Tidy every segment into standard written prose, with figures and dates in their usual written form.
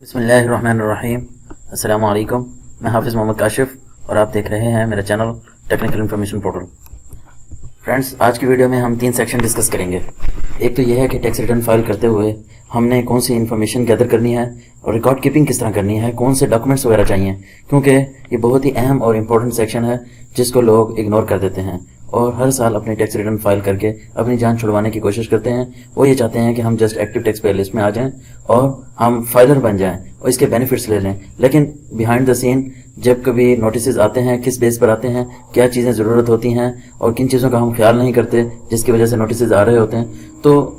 बिस्मिल्लाहिर्रहमानिर्रहीम। अस्सलाम वालेकुम। मैं हाफिज़ मोहम्मद काशिफ और आप देख रहे हैं मेरा channel technical information portal. Friends, आज की वीडियो में हम 3 सेक्शन डिस्कस करेंगे। एक तो यह है कि टैक्स रिटर्न फाइल करते हुए हमने कौन सी इन्फॉर्मेशन गैदर करनी है और रिकॉर्ड कीपिंग किस तरह करनी है, कौन से डॉक्यूमेंट्स वगैरह चाहिए, क्योंकि ये बहुत ही अहम और इम्पोर्टेंट सेक्शन है जिसको लोग इग्नोर कर देते हैं और हर साल अपनी टैक्स रिटर्न फाइल करके अपनी जान छुड़वाने की कोशिश करते हैं। वो ये चाहते हैं कि हम just active tax payer list में आ जाएं और हम फाइलर बन जाएं और इसके बेनिफिट्स ले लें। लेकिन बिहाइंड द सीन जब कभी नोटिस आते हैं, किस बेस पर आते हैं, क्या चीज़ें ज़रूरत होती हैं और किन चीज़ों का हम ख्याल नहीं करते जिसकी वजह से नोटिस आ रहे होते हैं, तो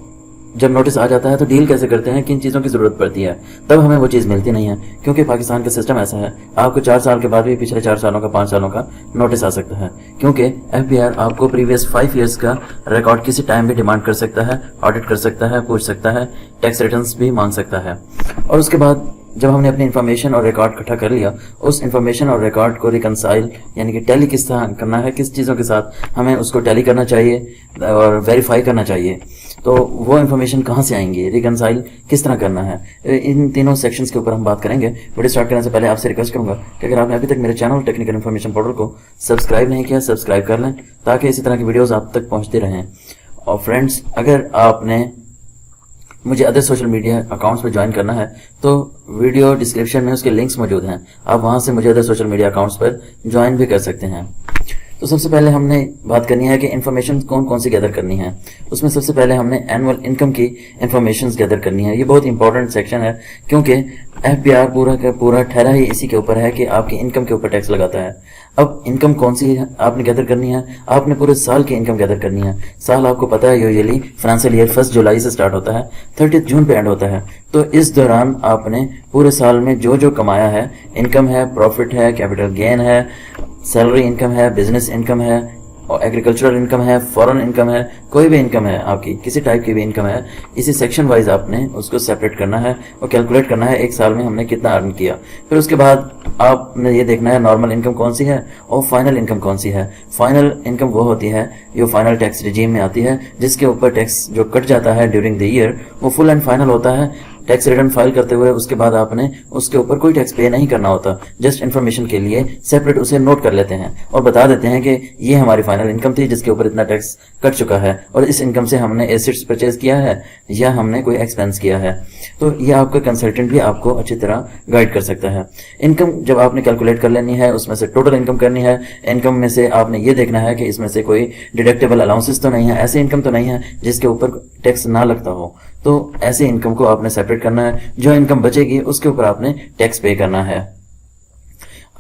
जब नोटिस आ जाता है तो डील कैसे करते हैं, किन चीज़ों की ज़रूरत पड़ती है, तब हमें वो चीज़ मिलती नहीं है। क्योंकि पाकिस्तान का सिस्टम ऐसा है, आपको 4 साल के बाद भी पिछले 4 सालों का, 5 सालों का नोटिस आ सकता है, क्योंकि FBI आपको प्रीवियस 5 ईयर्स का रिकॉर्ड किसी टाइम भी डिमांड कर सकता है, ऑडिट कर सकता है, पूछ सकता है, टैक्स रिटर्न्स भी मांग सकता है। और उसके बाद जब हमने अपनी इन्फॉर्मेशन और रिकॉर्ड इकट्ठा कर लिया, उस इन्फॉर्मेशन और रिकॉर्ड को रिकंसाइल यानी कि टैली किस तरह करना है, किस चीज़ों के साथ हमें उसको टैली करना चाहिए और वेरीफाई करना चाहिए, तो वो इन्फॉर्मेशन कहाँ से आएंगी, रिकंसाइल किस तरह करना है, इन तीनों सेक्शंस के ऊपर हम बात करेंगे। वीडियो स्टार्ट करने से पहले आपसे रिक्वेस्ट करूंगा कि अगर आपने अभी तक मेरे चैनल टेक्निकल इन्फॉर्मेशन पोर्टल को सब्सक्राइब नहीं किया, सब्सक्राइब कर लें ताकि इसी तरह की वीडियोज़ आप तक पहुँचती रहें। और फ्रेंड्स, अगर आपने मुझे अदर सोशल मीडिया अकाउंट्स पर ज्वाइन करना है तो वीडियो डिस्क्रिप्शन में उसके लिंक्स मौजूद हैं, आप वहां से मुझे अदर सोशल मीडिया अकाउंट्स पर ज्वाइन भी कर सकते हैं। तो सबसे पहले हमने बात करनी है कि इन्फॉर्मेशन कौन कौन सी गैदर करनी है। उसमें सबसे पहले हमने एनुअल इनकम की इन्फॉर्मेशन गैदर करनी है। ये बहुत इंपॉर्टेंट सेक्शन है क्योंकि FBR पूरा का पूरा ठहरा ही इसी के ऊपर है कि आपकी इनकम के ऊपर टैक्स लगाता है। अब इनकम कौन सी आपने गैदर करनी है, आपने पूरे साल की इनकम गैदर करनी है। साल आपको पता है यूजुअली फाइनेंशियल ईयर 1 जुलाई से स्टार्ट होता है, 30 जून पे एंड होता है। तो इस दौरान आपने पूरे साल में जो जो कमाया है, इनकम है, प्रॉफिट है, कैपिटल गेन है, सैलरी इनकम है, बिजनेस इनकम है, और एग्रीकल्चरल इनकम है, फॉरेन इनकम है, कोई भी इनकम है आपकी, किसी टाइप की भी इनकम है, इसी सेक्शन वाइज आपने उसको सेपरेट करना है और कैलकुलेट करना है एक साल में हमने कितना अर्न किया। फिर उसके बाद आपने ये देखना है नॉर्मल इनकम कौन सी है और फाइनल इनकम कौन सी है। फाइनल इनकम वो होती है जो फाइनल टैक्स रिजीम में आती है, जिसके ऊपर टैक्स जो कट जाता है ड्यूरिंग द ईयर वो फुल एंड फाइनल होता है। टैक्स रिटर्न फाइल करते हुए उसके बाद आपने उसके ऊपर कोई टैक्स पे नहीं करना होता, जस्ट इन्फॉर्मेशन के लिए सेपरेट उसे नोट कर लेते हैं और बता देते हैं कि ये हमारी फाइनल इनकम थी जिसके ऊपर इतना टैक्स कट चुका है और इस इनकम से हमने एसेट्स परचेज किया है या हमने कोई एक्सपेंस किया है। तो ये आपका कंसल्टेंट भी आपको अच्छी तरह गाइड कर सकता है। इनकम जब आपने कैलकुलेट कर लेनी है, उसमें से टोटल इनकम करनी है। इनकम में से आपने ये देखना है कि इसमें से कोई डिडक्टेबल अलाउंसेस तो नहीं है, ऐसी इनकम तो नहीं है जिसके ऊपर टैक्स ना लगता हो। तो ऐसी इनकम को आपने सेपरेट करना है। जो इनकम बचेगी उसके ऊपर आपने टैक्स पे करना है।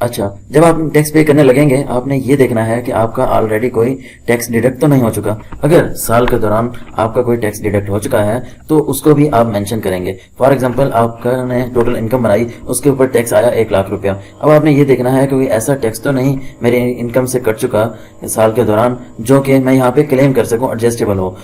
अच्छा, जब आप टैक्स पे करने लगेंगे आपने ये देखना है कि आपका ऑलरेडी कोई टैक्स डिडक्ट तो नहीं हो चुका। अगर साल के दौरान आपका कोई टैक्स डिडक्ट हो चुका है तो उसको भी आप मेंशन करेंगे। फॉर एग्जांपल, आपने टोटल इनकम बनाई, उसके ऊपर टैक्स आया 1 लाख रुपया। अब आपने ये देखना है कि कोई ऐसा टैक्स तो नहीं मेरे इनकम से कट चुका साल के दौरान जो कि मैं यहाँ पे क्लेम कर सकूँ, एडजस्टेबल हो।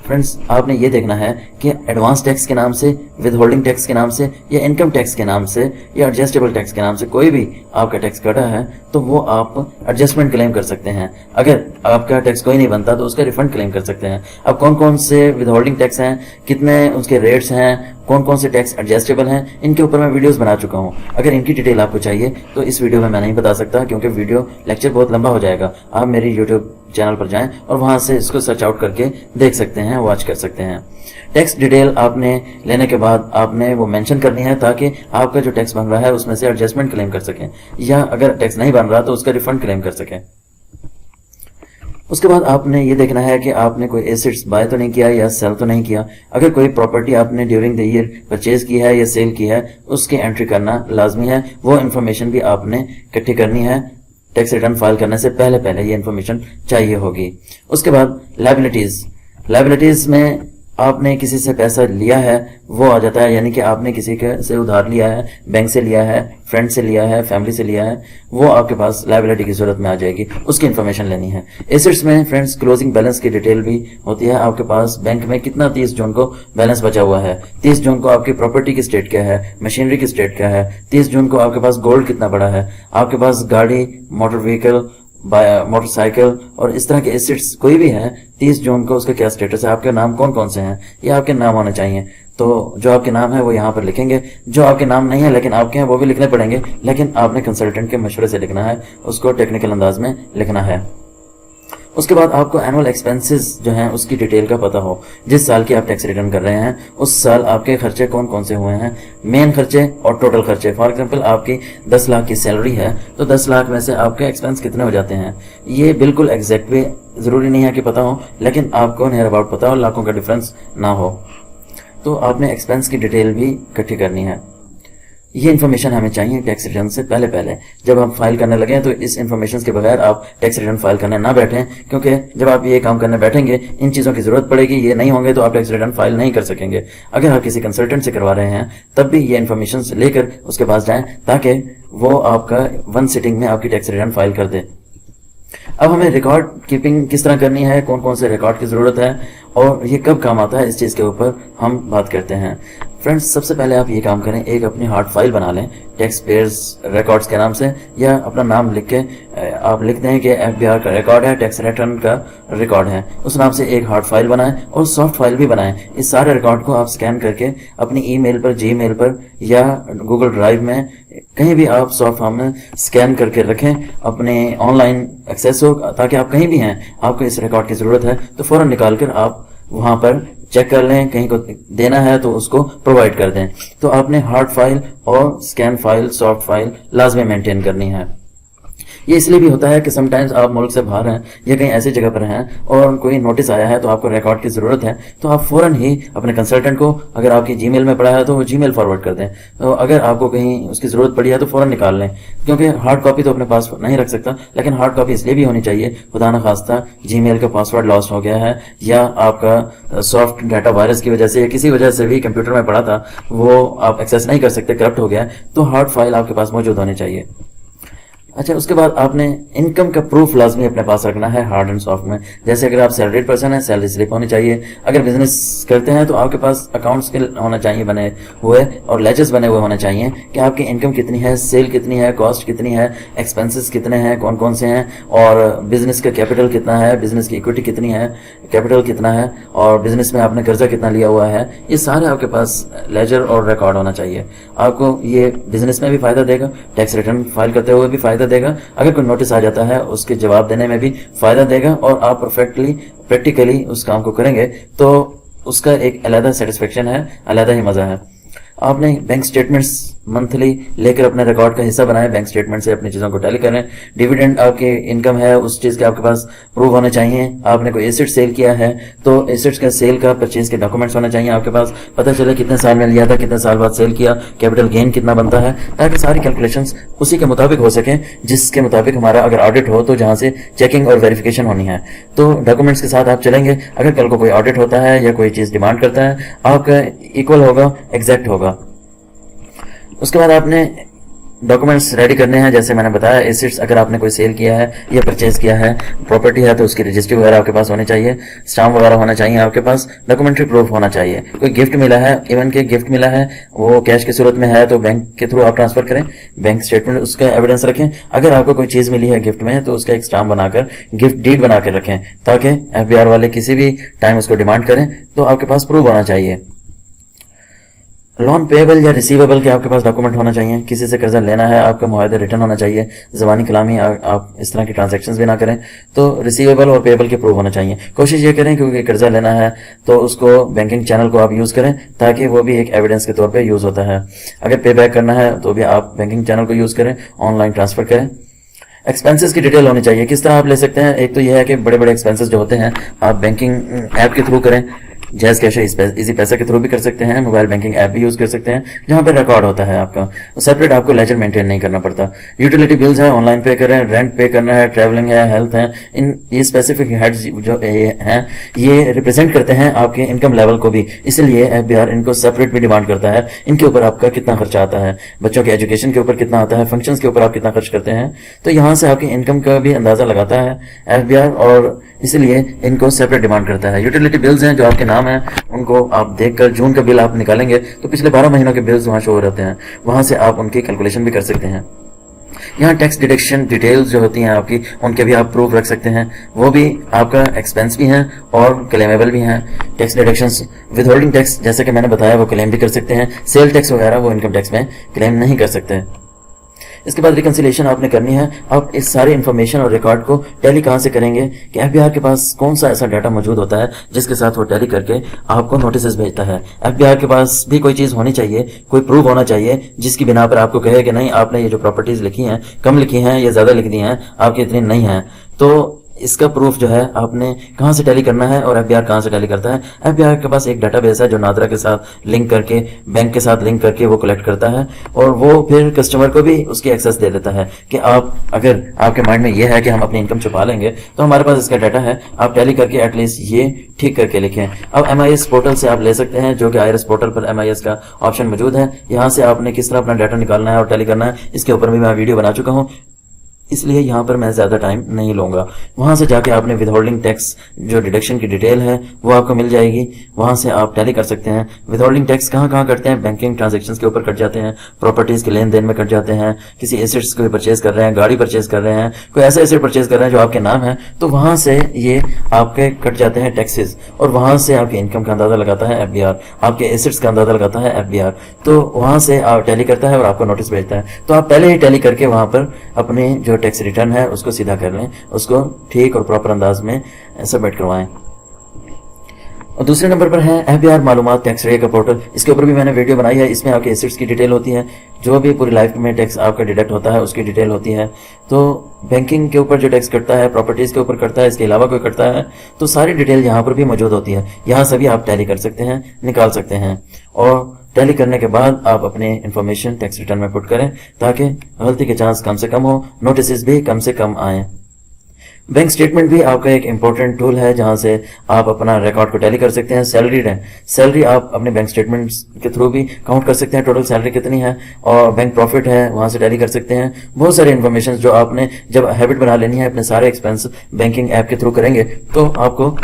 फ्रेंड्स, आपने ये देखना है कि एडवांस टैक्स के नाम से, विद होल्डिंग टैक्स के नाम से या इनकम टैक्स के नाम से या एडजस्टेबल टैक्स के नाम से कोई भी आपका टैक्स कटा है तो वो आप एडजस्टमेंट क्लेम कर सकते हैं। अगर आपका टैक्स कोई नहीं बनता तो उसका रिफंड क्लेम कर सकते हैं। अब कौन कौन से विद होल्डिंग टैक्स हैं, कितने उसके रेट्स हैं, कौन कौन से टैक्स एडजस्टेबल हैं, इनके ऊपर मैं वीडियोस बना चुका हूं। अगर इनकी डिटेल आपको चाहिए तो इस वीडियो में मैं नहीं बता सकता क्योंकि वीडियो लेक्चर बहुत लंबा हो जाएगा। आप मेरी यूट्यूब चैनल पर जाएं और वहां से इसको सर्च आउट करके देख सकते हैं, वॉच कर सकते हैं। टैक्स डिटेल आपने लेने के बाद आपने वो मेंशन करनी है ताकि आपका जो टैक्स बन रहा है उसमें से एडजस्टमेंट क्लेम कर सकें, या अगर टैक्स नहीं बन रहा तो उसका रिफंड क्लेम कर सकें। उसके बाद आपने ये देखना है कि आपने कोई एसेट्स बाय तो नहीं किया या सेल तो नहीं किया। अगर कोई प्रॉपर्टी आपने ड्यूरिंग द ईयर परचेज की है या सेल की है, उसकी एंट्री करना लाजमी है। वो इन्फॉर्मेशन भी आपने इकट्ठी करनी है। टैक्स रिटर्न फाइल करने से पहले ये इन्फॉर्मेशन चाहिए होगी। उसके बाद लायबिलिटीज में आपने किसी से पैसा लिया है वो आ जाता है, यानी कि आपने किसी के से उधार लिया है, बैंक से लिया है, फ्रेंड से लिया है, फैमिली से लिया है, वो आपके पास लायबिलिटी की सूरत में आ जाएगी, उसकी इन्फॉर्मेशन लेनी है। एसेट्स में फ्रेंड्स क्लोजिंग बैलेंस की डिटेल भी होती है। आपके पास बैंक में कितना 30 जून को बैलेंस बचा हुआ है, 30 जून को आपकी प्रॉपर्टी की स्टेट क्या है, मशीनरी की स्टेट क्या है, 30 जून को आपके पास गोल्ड कितना बड़ा है, आपके पास गाड़ी, मोटर व्हीकल, मोटरसाइकिल और इस तरह के एसेट्स कोई भी है, 30 जून को उसका क्या स्टेटस है, आपके नाम कौन कौन से हैं, ये आपके नाम होने चाहिए। तो जो आपके नाम है वो यहाँ पर लिखेंगे, जो आपके नाम नहीं है लेकिन आपके हैं वो भी लिखने पड़ेंगे, लेकिन आपने कंसल्टेंट के मशवरे से लिखना है, उसको टेक्निकल अंदाज में लिखना है। उसके बाद आपको एनुअल एक्सपेंसेस जो हैं उसकी डिटेल का पता हो, जिस साल की आप टैक्स रिटर्न कर रहे हैं उस साल आपके खर्चे कौन कौन से हुए हैं, मेन खर्चे और टोटल खर्चे। फॉर एग्जांपल आपकी 10 लाख की सैलरी है तो 10 लाख में से आपके एक्सपेंस कितने हो जाते हैं, ये बिल्कुल एग्जैक्ट भी ज़रूरी नहीं है कि पता हो, लेकिन आपको नियर अबाउट पता हो, लाखों का डिफरेंस ना हो। तो आपने एक्सपेंस की डिटेल भी इकट्ठी करनी है। ये इन्फॉर्मेशन हमें चाहिए टैक्स रिटर्न से पहले जब हम फाइल करने लगे, तो इस इन्फॉर्मेशन के बगैर आप टैक्स रिटर्न फाइल करने ना बैठें, क्योंकि जब आप ये काम करने बैठेंगे इन चीज़ों की जरूरत पड़ेगी, ये नहीं होंगे तो आप टैक्स रिटर्न फाइल नहीं कर सकेंगे। अगर आप किसी कंसल्टेंट से करवा रहे हैं तब भी ये इन्फॉर्मेशन लेकर उसके पास जाएं, ताकि वो आपका वन सिटिंग में आपकी टैक्स रिटर्न फाइल कर दे। अब हमें रिकॉर्ड कीपिंग किस तरह करनी है, कौन कौन से रिकॉर्ड की ज़रूरत है और ये कब काम आता है, इस चीज़ के ऊपर हम बात करते हैं। फ्रेंड्स, सबसे पहले आप ये काम करें, एक अपनी हार्ड फाइल बना लें टैक्स पेयर्स रिकॉर्ड्स के नाम से, या अपना नाम लिख के आप लिख दें कि FBR का रिकॉर्ड है, टैक्स रिटर्न का रिकॉर्ड है, उस नाम से एक हार्ड फाइल बनाएं और सॉफ्ट फाइल भी बनाएं। इस सारे रिकॉर्ड को आप स्कैन करके अपनी ईमेल पर, जीमेल पर या गूगल ड्राइव में कहीं भी आप सॉफ्ट फॉर्म में स्कैन करके रखें, अपने ऑनलाइन एक्सेस हो, ताकि आप कहीं भी हैं आपको इस रिकॉर्ड की ज़रूरत है तो फ़ौरन निकाल कर आप वहाँ पर चेक कर लें, कहीं को देना है तो उसको प्रोवाइड कर दें। तो आपने हार्ड फाइल और स्कैन फाइल, सॉफ्ट फाइल लाजमी मेंटेन करनी है। ये इसलिए भी होता है कि समटाइम्स आप मुल्क से बाहर हैं या कहीं ऐसी जगह पर हैं और कोई नोटिस आया है तो आपको रिकॉर्ड की ज़रूरत है, तो आप फ़ौरन ही अपने कंसल्टेंट को, अगर आपकी जीमेल में पड़ा है तो वो जीमेल फॉरवर्ड कर दें, तो अगर आपको कहीं उसकी ज़रूरत पड़ी है तो फ़ौरन निकाल लें, क्योंकि हार्ड कॉपी तो अपने पास नहीं रख सकता, लेकिन हार्ड कॉपी इसलिए भी होनी चाहिए, खुदा न खास्ता जीमेल का पासवर्ड लॉस्ट हो गया है या आपका सॉफ्ट डाटा वायरस की वजह से या किसी वजह से भी कंप्यूटर में पड़ा था वो आप एक्सेस नहीं कर सकते, करप्ट हो गया, तो हार्ड फाइल आपके पास मौजूद होनी चाहिए। अच्छा, उसके बाद आपने इनकम का प्रूफ लाजमी अपने पास रखना है हार्ड एंड सॉफ्ट में। जैसे अगर आप सैलरीड पर्सन है, सैलरी स्लिप होनी चाहिए। अगर बिजनेस करते हैं तो आपके पास अकाउंट्स के होना चाहिए बने हुए और लेजर्स बने हुए होने चाहिए कि आपकी इनकम कितनी है, सेल कितनी है, कॉस्ट कितनी है, एक्सपेंसेस कितने हैं, कौन कौन से हैं, और बिजनेस का कैपिटल कितना है, बिजनेस की इक्विटी कितनी है, कैपिटल कितना है, और बिजनेस में आपने कर्जा कितना लिया हुआ है। ये सारे आपके पास लेजर और रिकॉर्ड होना चाहिए। आपको ये बिजनेस में भी फायदा देगा, टैक्स रिटर्न फाइल करते हुए भी फायदा देगा, अगर कोई नोटिस आ जाता है उसके जवाब देने में भी फायदा देगा, और आप परफेक्टली प्रैक्टिकली उस काम को करेंगे तो उसका एक अलग सेटिस्फेक्शन है, अलग ही मजा है। आपने बैंक स्टेटमेंट्स मंथली लेकर अपने रिकॉर्ड का हिस्सा बनाए, बैंक स्टेटमेंट से अपनी चीज़ों को टैली करें। डिविडेंड आपकी इनकम है उस चीज़ के आपके पास प्रूफ होने चाहिए। आपने कोई एसेट सेल किया है तो एसेट्स का सेल का परचेज के डॉक्यूमेंट्स होने चाहिए आपके पास, पता चले कितने साल में लिया था, कितने साल बाद सेल किया, कैपिटल गेन कितना बनता है, ताकि सारी कैलकुलेशंस उसी के मुताबिक हो सके जिसके मुताबिक हमारा अगर ऑडिट हो तो जहाँ से चेकिंग और वेरिफिकेशन होनी है तो डॉक्यूमेंट्स के साथ आप चलेंगे। अगर कल को कोई ऑडिट होता है या कोई चीज़ डिमांड करता है आपका इक्वल होगा, एग्जैक्ट होगा। उसके बाद आपने डॉक्यूमेंट्स रेडी करने हैं, जैसे मैंने बताया एसेट्स अगर आपने कोई सेल किया है या परचेज किया है, प्रॉपर्टी है तो उसकी रजिस्ट्री वगैरह आपके पास होनी चाहिए, स्टाम्प वगैरह होना चाहिए आपके पास, डॉक्यूमेंट्री प्रूफ होना चाहिए। कोई गिफ्ट मिला है, इवन के गिफ्ट मिला है वो कैश की सूरत में है तो बैंक के थ्रू आप ट्रांसफर करें, बैंक स्टेटमेंट उसका एविडेंस रखें। अगर आपको कोई चीज़ मिली है गिफ्ट में तो उसका एक स्टाम्प बनाकर गिफ्ट डीड बना कर रखें, ताकि FBR वाले किसी भी टाइम उसको डिमांड करें तो आपके पास प्रूफ होना चाहिए। लोन पेएबल या रिसीवेबल के आपके पास डॉक्यूमेंट होना चाहिए। किसी से कर्जा लेना है आपका मुआहदा रिटर्न होना चाहिए, ज़बानी कलामी आप इस तरह की ट्रांजैक्शंस भी ना करें, तो रिसीवेबल और पेएबल के प्रूफ होना चाहिए। कोशिश ये करें क्योंकि कर्जा लेना है तो उसको बैंकिंग चैनल को आप यूज़ करें ताकि वो भी एक एविडेंस के तौर पे यूज़ होता है। अगर पे बैक करना है तो भी आप बैंकिंग चैनल को यूज़ करें, ऑनलाइन ट्रांसफर करें। एक्सपेंसेस की डिटेल होनी चाहिए, किस तरह आप ले सकते हैं। एक तो यह है कि बड़े बड़े एक्सपेंसेस जो होते हैं आप बैंकिंग ऐप के थ्रू करें, जैज कैश इजी पैसा के थ्रू भी कर सकते हैं, मोबाइल बैंकिंग ऐप भी यूज कर सकते हैं जहां पर रिकॉर्ड होता है आपका, सेपरेट आपको लेजर मेंटेन नहीं करना पड़ता। यूटिलिटी बिल्स है ऑनलाइन पे करें, रेंट पे करना है, ट्रैवलिंग है, हेल्थ है, इन ये स्पेसिफिक हेड्स जो हैं ये रिप्रेजेंट करते हैं आपके इनकम लेवल को भी, इसलिए FBR इनको सेपरेट भी डिमांड करता है। इनके ऊपर आपका कितना खर्चा आता है, बच्चों के एजुकेशन के ऊपर कितना आता है, फंक्शंस के ऊपर आप कितना खर्च करते हैं, तो यहाँ से आपकी इनकम का भी अंदाजा लगाता है FBR और इसलिए इनको सेपरेट डिमांड करता है। यूटिलिटी बिल्स हैं जो आपके नाम है उनको आप देखकर जून का बिल आप निकालेंगे तो पिछले 12 महीनों के बिल्स वहां शो हो रहते हैं, वहां से आप उनकी कैलकुलेशन भी कर सकते हैं। यहाँ टैक्स डिडक्शन डिटेल्स जो होती हैं आपकी, उनके भी आप प्रूफ रख सकते हैं, वो भी आपका एक्सपेंस भी हैं और क्लेमेबल भी हैं। टैक्स डिडक्शंस, विदहोल्डिंग टैक्स जैसे कि मैंने बताया वो क्लेम भी कर सकते हैं, सेल टैक्स वगैरह वो इनकम टैक्स में क्लेम नहीं कर सकते। इसके बाद रिकंसिलेशन आपने करनी है। आप इस सारे इन्फॉर्मेशन और रिकॉर्ड को टैली कहाँ से करेंगे कि एफबीआर के पास कौन सा ऐसा डाटा मौजूद होता है जिसके साथ वो टैली करके आपको नोटिस भेजता है। एफबीआर के पास भी कोई चीज़ होनी चाहिए, कोई प्रूफ होना चाहिए जिसकी बिना पर आपको कहे कि नहीं आपने ये जो प्रॉपर्टीज लिखी हैं कम लिखी हैं या ज़्यादा लिख दी हैं, आपकी इतनी नहीं है। तो इसका प्रूफ जो है आपने कहाँ से टैली करना है और एफबीआर कहाँ से टैली करता है। एफबीआर के पास एक डाटाबेस है जो नादरा के साथ लिंक करके, बैंक के साथ लिंक करके वो कलेक्ट करता है और वो फिर कस्टमर को भी उसकी एक्सेस दे देता है कि आप, अगर आपके माइंड में ये है कि हम अपनी इनकम छुपा लेंगे तो हमारे पास इसका डाटा है, आप टैली करके एटलीस्ट ये ठीक करके लिखें। अब MIS पोर्टल से आप ले सकते हैं, जो कि IRS पोर्टल पर MIS का ऑप्शन मौजूद है। यहाँ से आपने किस तरह अपना डाटा निकालना है और टैली करना है, इसके ऊपर भी मैं वीडियो बना चुका हूँ, इसलिए यहाँ पर मैं ज़्यादा टाइम नहीं लूँगा। वहाँ से जाके आपने विदहोल्डिंग टैक्स जो डिडक्शन की डिटेल है वो आपको मिल जाएगी, वहाँ से आप टैली कर सकते हैं। विदहोल्डिंग टैक्स कहाँ कहाँ करते हैं, बैंकिंग ट्रांजैक्शंस के ऊपर कट जाते हैं, प्रॉपर्टीज़ के लेन देन में कट जाते हैं, किसी एसेट्स को परचेज कर रहे हैं, गाड़ी परचेज कर रहे हैं, कोई ऐसा एसेट परचेज कर रहे हैं जो आपके नाम है, तो वहाँ से ये आपके कट जाते हैं टैक्सेस और वहाँ से आपकी इनकम का अंदाज़ा लगाता है एफबीआर, आपके एसेट्स का अंदाज़ा लगाता है एफबीआर। तो वहाँ से आप टैली करता है और आपको नोटिस भेजता है। तो आप पहले ही टैली करके वहाँ पर अपनी जो टैक्स रिटर्न है उसको सीधा कर लें, उसको ठीक और प्रॉपर अंदाज में सबमिट करवाएं। और दूसरे नंबर पर है एफबीआर मालूमात टैक्स रेट का पोर्टल। इसके ऊपर भी मैंने वीडियो बनाई है, इसमें आपके एसेट्स की डिटेल होती है, जो भी पूरी लाइफ में टैक्स आपका डिडक्ट होता है उसकी डिटेल होती है। तो बैंकिंग के ऊपर जो टैक्स कटता है, प्रॉपर्टीज के ऊपर कटता है, इसके अलावा कोई कटता है, तो सारी डिटेल यहाँ पर भी मौजूद होती है। यहाँ से भी आप टैली कर सकते हैं, निकाल सकते हैं और टैली करने के बाद आप अपने इन्फॉर्मेशन टैक्स रिटर्न में पुट करें ताकि गलती के चांस कम से कम हो, नोटिस भी कम से कम आए। बैंक स्टेटमेंट भी आपका एक इंपॉर्टेंट टूल है जहां से आप अपना रिकॉर्ड को टैली कर सकते हैं। सैलरी आप अपने बैंक स्टेटमेंट्स के थ्रू भी काउंट कर सकते हैं, टोटल सैलरी कितनी है, और बैंक प्रॉफिट है वहां से टैली कर सकते हैं। बहुत सारी इन्फॉर्मेशन जो आपने जब हैबिट बना लेनी है अपने सारे एक्सपेंस बैंकिंग ऐप के थ्रू करेंगे तो आपको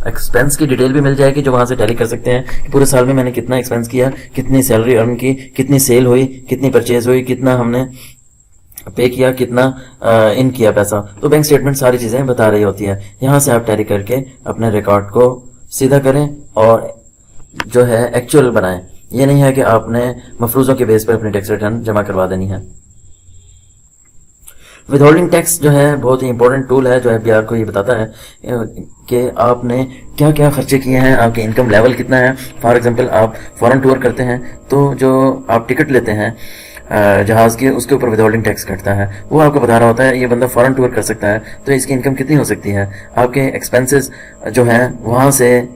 एक्सपेंस की डिटेल भी मिल जाएगी जो वहां से टैली कर सकते हैं कि पूरे साल में मैंने कितना एक्सपेंस किया, कितनी सैलरी अर्न की, कितनी सेल हुई, कितनी परचेज हुई, कितना हमने पे किया, कितना इन किया पैसा। तो बैंक स्टेटमेंट सारी चीजें बता रही होती है। यहाँ से आप टैली करके अपने रिकॉर्ड को सीधा करें और जो है एक्चुअल बनाएं। ये नहीं है कि आपने मफरूजों के बेस पर अपनी टैक्स रिटर्न जमा करवा देनी है। विदहोल्डिंग टैक्स जो है बहुत ही इंपॉर्टेंट टूल है जो एफबीआर को ये बताता है कि आपने क्या क्या खर्चे किए हैं, आपके इनकम लेवल कितना है। फॉर एग्जांपल आप फॉरेन टूर करते हैं तो जो आप टिकट लेते हैं जहाज की, उसके ऊपर विदहोल्डिंग टैक्स कटता है, वो आपको बता रहा होता है ये बंदा फॉरेन टूर कर सकता है तो इसकी इनकम कितनी हो सकती है। आपके एक्सपेंसेस जो हैं वहाँ से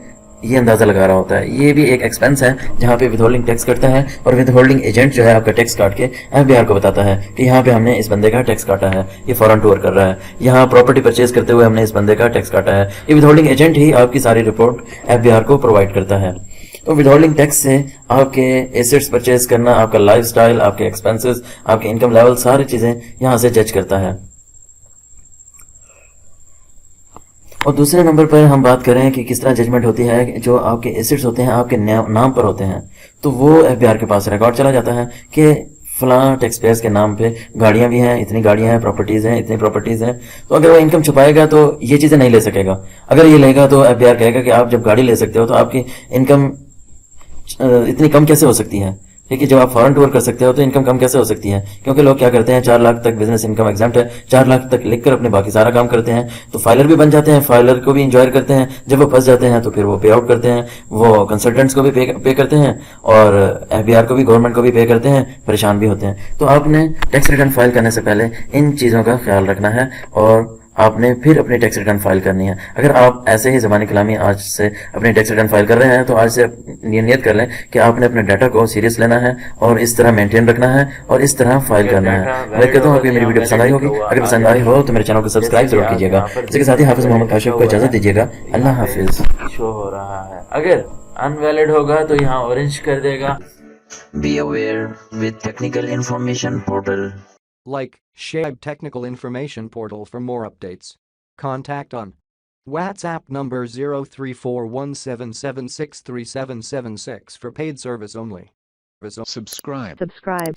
ये अंदाजा लगा रहा होता है। ये भी एक एक्सपेंस है जहाँ पे विदहोल्डिंग टैक्स करता है और विदहोल्डिंग एजेंट जो है आपका टैक्स काट के एफबीआर को बताता है कि यहाँ पे हमने इस बंदे का टैक्स काटा है, ये फॉरेन टूर कर रहा है, यहाँ प्रॉपर्टी परचेज करते हुए हमने इस बंदे का टैक्स काटा है। ये विदहोल्डिंग एजेंट ही आपकी सारी रिपोर्ट एफबीआर को प्रोवाइड करता है। तो विदहोल्डिंग टैक्स से आपके एसेट्स परचेज करना, आपका लाइफस्टाइल, आपके एक्सपेंसेस, आपके इनकम लेवल, सारी चीजें यहाँ से जज करता है। और दूसरे नंबर पर हम बात करें कि किस तरह जजमेंट होती है, जो आपके एसेट्स होते हैं आपके नाम पर होते हैं तो वो एफबीआर के पास रिकॉर्ड चला जाता है कि फलां टैक्स पेयर्स के नाम पे गाड़ियां भी हैं, इतनी गाड़ियां हैं, प्रॉपर्टीज हैं, इतनी प्रॉपर्टीज हैं। तो अगर वो इनकम छुपाएगा तो ये चीजें नहीं ले सकेगा। अगर ये लेगा तो एफबीआर कहेगा कि आप जब गाड़ी ले सकते हो तो आपकी इनकम इतनी कम कैसे हो सकती है। ठीक है, जब आप फॉरेन टूर कर सकते हो तो इनकम कम कैसे हो सकती है, क्योंकि लोग क्या करते हैं 4 लाख तक बिजनेस इनकम एग्जाम्प्ट है, 4 लाख तक लिखकर अपने बाकी सारा काम करते हैं। तो फाइलर भी बन जाते हैं, फाइलर को भी इंजॉय करते हैं, जब वो फंस जाते हैं तो फिर वो पे आउट करते हैं, वो कंसल्टेंट्स को भी पे करते हैं और एफबीआर को भी, गवर्नमेंट को भी पे करते हैं, परेशान भी होते हैं। तो आपने टैक्स रिटर्न फाइल करने से पहले इन चीज़ों का ख्याल रखना है और आपने फिर अपनी टैक्स रिटर्न फाइल करनी है। अगर आप ऐसे ही ज़बानी कलामी आज से अपनी टैक्स रिटर्न फाइल कर रहे हैं तो आज से नियत कर लें कि आपने अपने डाटा को सीरियस लेना है और इस तरह मेंटेन रखना है और इस तरह फाइल करना है। उम्मीद करता हूँ आपको मेरी वीडियो पसंद आई होगी। अगर पसंद आई हो तो मेरे चैनल को सब्सक्राइब जरूर कीजिएगा। इसके साथ ही हाफिज मोहम्मद काशिफ को इजाजत दीजिएगा। अल्लाह हाफिज। शो हो रहा है, अगर अनवैलिड होगा तो यहाँ ऑरेंज कर देगा। Be aware with Technical Information Portal. Like, share Technical Information Portal for more updates. Contact on WhatsApp number 034177637776 for paid service only. Subscribe. Subscribe.